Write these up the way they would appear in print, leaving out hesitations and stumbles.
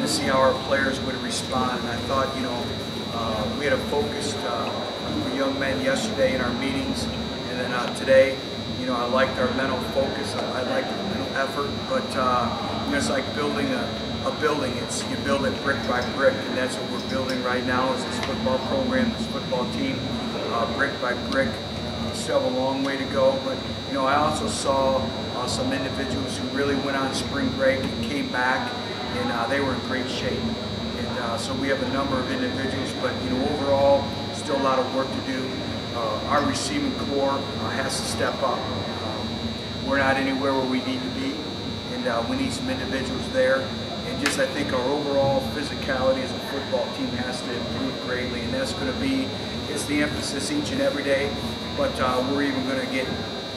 to see how our players would respond. And I thought, we had a focused group of young men yesterday in our meetings, and then today, I liked our mental focus. I liked the mental effort, but it's like building a building. You build it brick by brick, and that's what we're building right now is this football program, this football team, brick by brick. Still have a long way to go, but I also saw some individuals who really went on spring break and came back, and they were in great shape. And so we have a number of individuals, but overall, still a lot of work to do. Our receiving core has to step up. We're not anywhere where we need to be, and we need some individuals there. And just I think our overall physicality as a football team has to improve greatly, and that's going to be the emphasis each and every day. But we're even going to get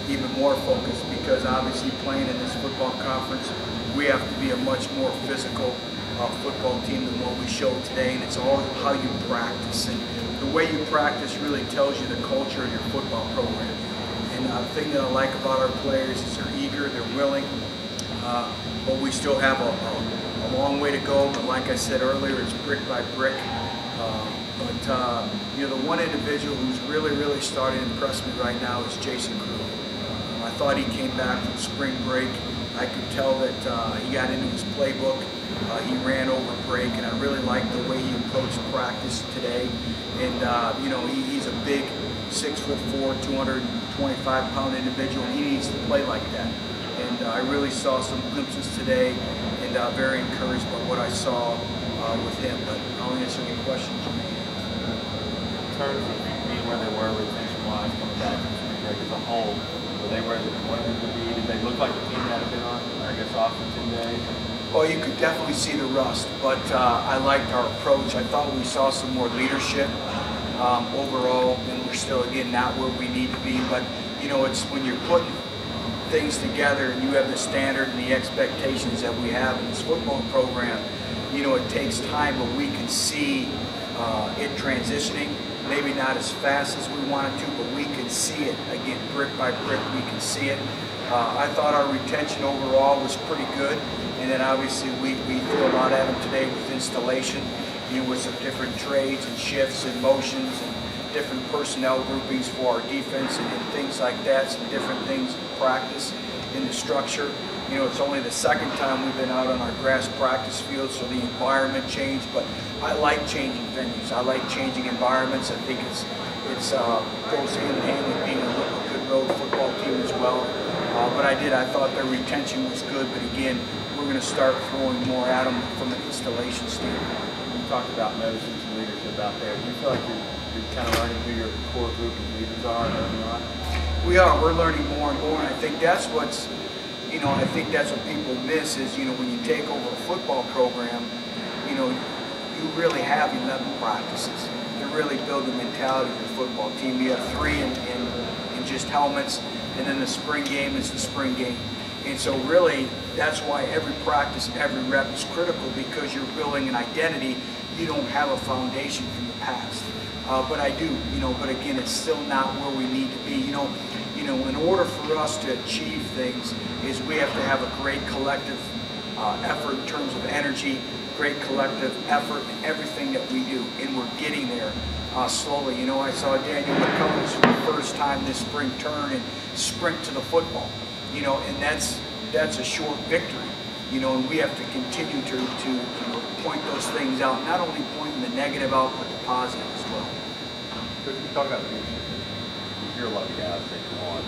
even more focused because obviously playing in this football conference, we have to be a much more physical football team than what we showed today, and it's all how you practice. And the way you practice really tells you the culture of your football program. And the thing that I like about our players is they're eager, they're willing, but we still have a long way to go. But like I said earlier, it's brick by brick. The one individual who's really starting to impress me right now is Jason Crew. I thought he came back from spring break. I could tell that he got into his playbook. He ran over break, and I really liked the way he approached practice today. And he's a big 6'4", 225-pound individual, and he needs to play like that. And I really saw some glimpses today, and very encouraged by what I saw with him. But I'll answer any questions you may have. In terms of being where they were retention-wise, coming back from spring break as a whole, were they where they wanted them to be? Did they look like the team that had been on, off for 10 days? Well, you could definitely see the rust, but I liked our approach. I thought we saw some more leadership overall, and we're still, again, not where we need to be. But, it's when you're putting things together and you have the standard and the expectations that we have in this football program, it takes time, but we can see it transitioning. Maybe not as fast as we wanted to, but we can see it. Again, brick by brick, we can see it. I thought our retention overall was pretty good. And then obviously we threw a lot at them today with installation, with some different trades and shifts and motions and different personnel groupings for our defense and things like that, some different things in practice in the structure. It's only the second time we've been out on our grass practice field, so the environment changed, but I like changing venues. I like changing environments. I think it goes hand in hand with being a good road football team as well. But I thought their retention was good, but again, we're going to start throwing more at them from an installation standpoint. You talked about noticing some leadership out there. Do you feel like you're kind of learning who your core group of leaders are early on? We are. We're learning more and more, and I think that's what's, I think that's what people miss is, when you take over a football program, you really have 11 practices to really build the mentality of the football team. You have 3 in just helmets, and then the spring game is the spring game. And so really, that's why every practice, every rep is critical, because you're building an identity. You don't have a foundation from the past. But I do, but again, it's still not where we need to be. In order for us to achieve things is we have to have a great collective effort in terms of energy, great collective effort in everything that we do, and we're getting there slowly. I saw Daniel McCullers for the first time this spring turn and sprint to the football, and that's a short victory, and we have to continue to point those things out, not only pointing the negative out, but the positive as well. Coach, we talk about leadership. You hear a lot of guys say, come on,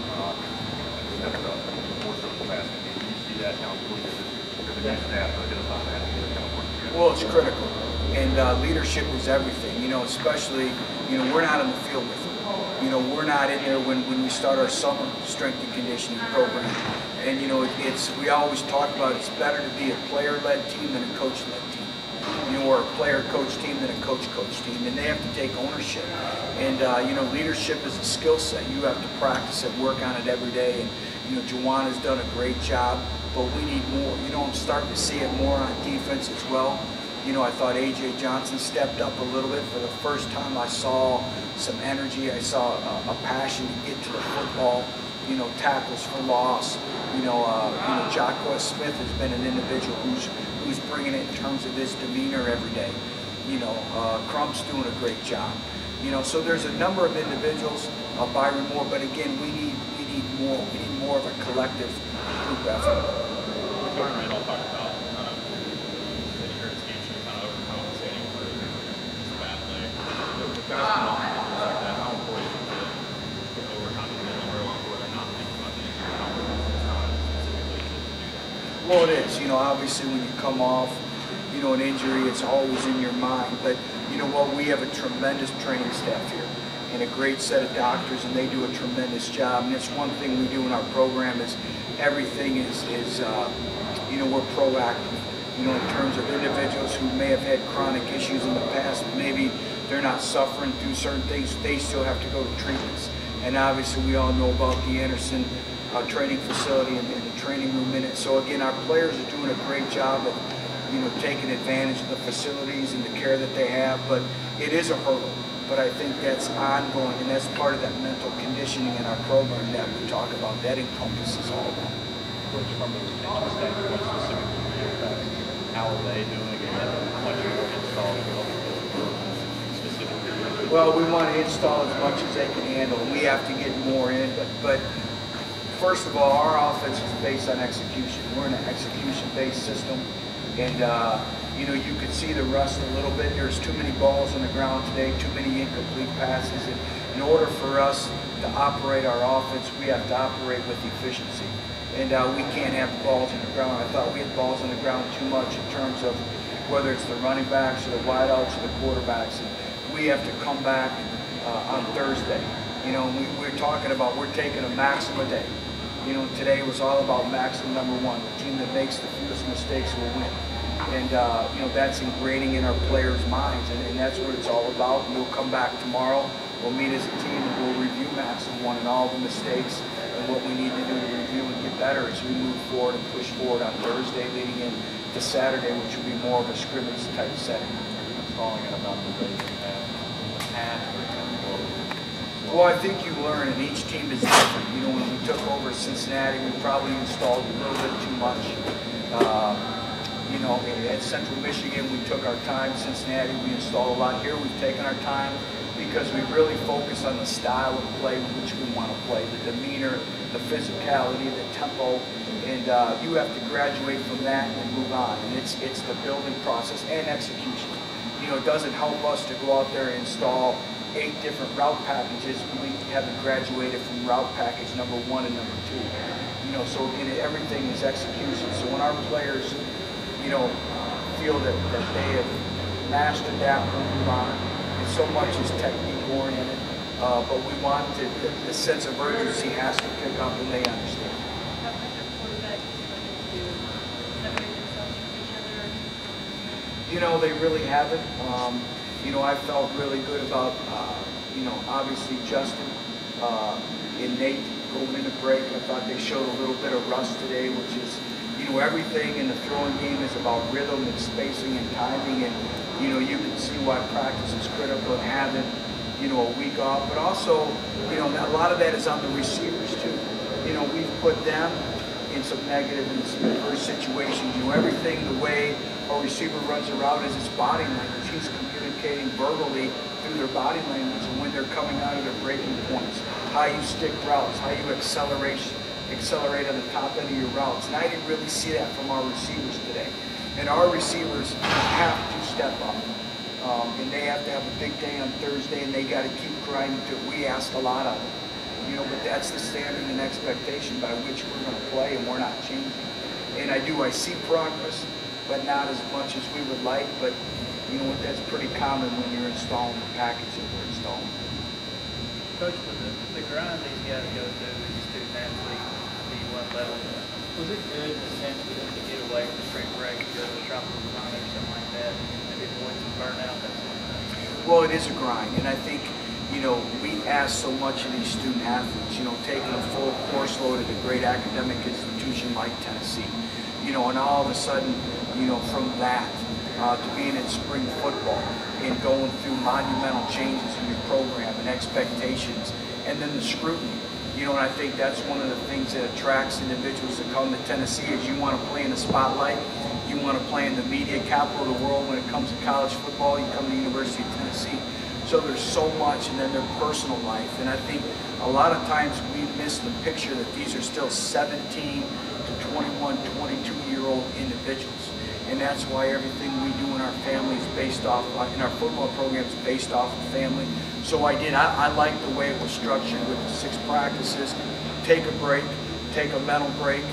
step it up, more simple basket. Do you see that how important it is for the new staff to identify that and kind of work together? Well, it's critical, and leadership is everything, especially, we're not in the field with them. We're not in there when we start our summer strength and conditioning program. And, we always talk about it's better to be a player-led team than a coach-led team. Or a player-coach team than a coach-coach team. And they have to take ownership. And, leadership is a skill set. You have to practice it, work on it every day. And, Juwan done a great job, but we need more. I'm starting to see it more on defense as well. I thought A.J. Johnson stepped up a little bit. For the first time, I saw some energy. I saw a passion to get to the football. Tackles for loss. Jacquez Smith has been an individual who's who's bringing it in terms of his demeanor every day. Crump's doing a great job. So there's a number of individuals, Byron Moore, but again, we need more. We need more of a collective group effort. Coach Randall talked about kind of that he hurt his hamstring, kind of overcompensating for his bad leg. With basketball like that, how important is it to overcompensate where they're not thinking about the injury? How important is it specifically to do that? Well, it is. Obviously when you come off, an injury, it's always in your mind. But you know what? We have a tremendous training staff here and a great set of doctors, and they do a tremendous job. And it's one thing we do in our program is everything is we're proactive. In terms of individuals who may have had chronic issues in the past, maybe they're not suffering through certain things, they still have to go to treatments. And obviously we all know about the Anderson training facility and the training room in it. So again, our players are doing a great job of taking advantage of the facilities and the care that they have, but it is a hurdle. But I think that's ongoing, and that's part of that mental conditioning in our program that we talk about. That encompasses all of that. Which from the retention standpoint, specifically for your guys, how are they doing it, and how much more installs specifically? Well, we want to install as much as they can handle, and we have to get more in. But first of all, our offense is based on execution. We're in an execution-based system, and you could see the rust a little bit. There's too many balls on the ground today, too many incomplete passes. And in order for us to operate our offense, we have to operate with efficiency. And we can't have balls on the ground. I thought we had balls on the ground too much in terms of whether it's the running backs or the wideouts or the quarterbacks. And we have to come back on Thursday. We're talking about we're taking a maximum a day. Today was all about maximum number one. The team that makes the fewest mistakes will win. And that's ingraining in our players' minds, and that's what it's all about. And we'll come back tomorrow. We'll meet as a team and we'll review maximum one and all the mistakes and what we need to do to review and get better as we move forward and push forward on Thursday, leading into Saturday, which will be more of a scrimmage type setting. Installing it about the way you have the past. Well, I think you learn, and each team is different. When we took over Cincinnati, we probably installed a little bit too much. At Central Michigan, we took our time. Cincinnati, we installed a lot. Here, we've taken our time because we really focus on the style of play which we want to play, the demeanor, the physicality, the tempo, and you have to graduate from that and move on. And it's the building process and execution. It doesn't help us to go out there and install 8 different route packages. We haven't graduated from route package number 1 and number 2. So again, everything is execution. So when our players, feel that they have mastered that, we'll move on. And so much is technique oriented, but we want the sense of urgency has to pick up, and they understand. How much of quarterback do you separate themselves from each other? They really haven't. I felt really good about, obviously Justin and Nate going into break. I thought they showed a little bit of rust today, which is, everything in the throwing game is about rhythm and spacing and timing, and, you can see why practice is critical and having, a week off. But also, a lot of that is on the receivers too. We've put them in some negative and some adverse situations. Everything, the way a receiver runs a route is its body language. He's communicating verbally through their body language, and when they're coming out of their breaking points, how you stick routes, how you accelerate on the top end of your routes. And I didn't really see that from our receivers today. And our receivers have to step up. And they have to have a big day on Thursday, and they got to keep grinding to it. We ask a lot of them. But that's the standard and expectation by which we're going to play, and we're not changing. And I see progress, but not as much as we would like. But that's pretty common when you're installing the package that we're installing. Coach, with the grind these guys go through as student athletes, D1 level, was it good in the sense for them to get away from spring break and go to a tropical climate or something like that, maybe avoid some burnout, that sort of thing? Well, it is a grind, and I think, we ask so much of these student athletes, taking a full course load at a great academic institution like Tennessee, and all of a sudden, from that to being in spring football and going through monumental changes in your program and expectations, and then the scrutiny. And I think that's one of the things that attracts individuals to come to Tennessee is you want to play in the spotlight, you you want to play in the media capital of the world when it comes to college football, you come to the University of Tennessee. So there's so much, and then their personal life. And I think a lot of times we miss the picture that these are still 17 to 21, 22-year-old individuals. And that's why everything we do in our family is based off, in our football program is based off of family. So I like the way it was structured with the 6 practices. Take a break, take a mental break,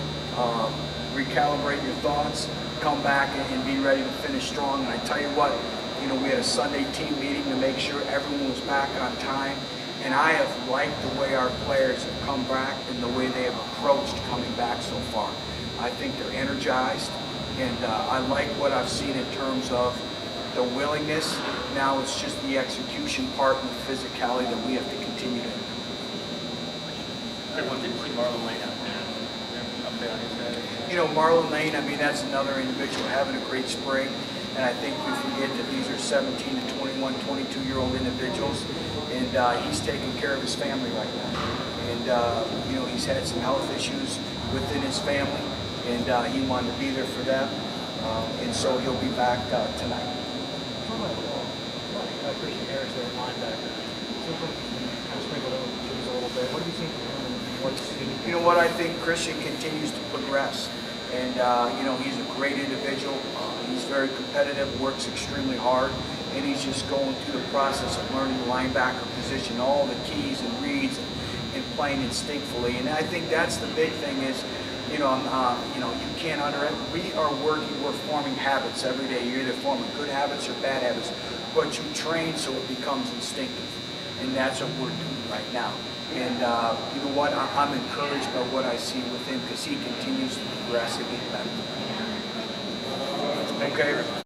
recalibrate your thoughts, come back and be ready to finish strong. And I tell you what, you know, we had a Sunday team meeting to make sure everyone was back on time. And I have liked the way our players have come back and the way they have approached coming back so far. I think they're energized, and I like what I've seen in terms of the willingness. Now it's just the execution part and the physicality that we have to continue to improve. Everyone didn't see Marlon Lane out there. Update on his head. You know, Marlon Lane, I mean, that's another individual having a great spring. And I think we forget that these are 17 to 21, 22-year-old individuals. And he's taking care of his family right now. And, you know, he's had some health issues within his family. And he wanted to be there for them. And so he'll be back tonight. Christian Harris, their linebacker. Seems like he's been kind of sprinkled over the shoes a little bit. What do you think of him and what he's seen? You know what? I think Christian continues to progress. And, you know, he's a great individual. He's very competitive, works extremely hard, and he's just going through the process of learning the linebacker position, all the keys and reads, and playing instinctively. And I think that's the big thing is, you know, you can't we are we're forming habits every day. You're either forming good habits or bad habits, but you train so it becomes instinctive, and that's what we're doing right now. And you know what? I'm encouraged by what I see with him because he continues to progress and get better. Okay.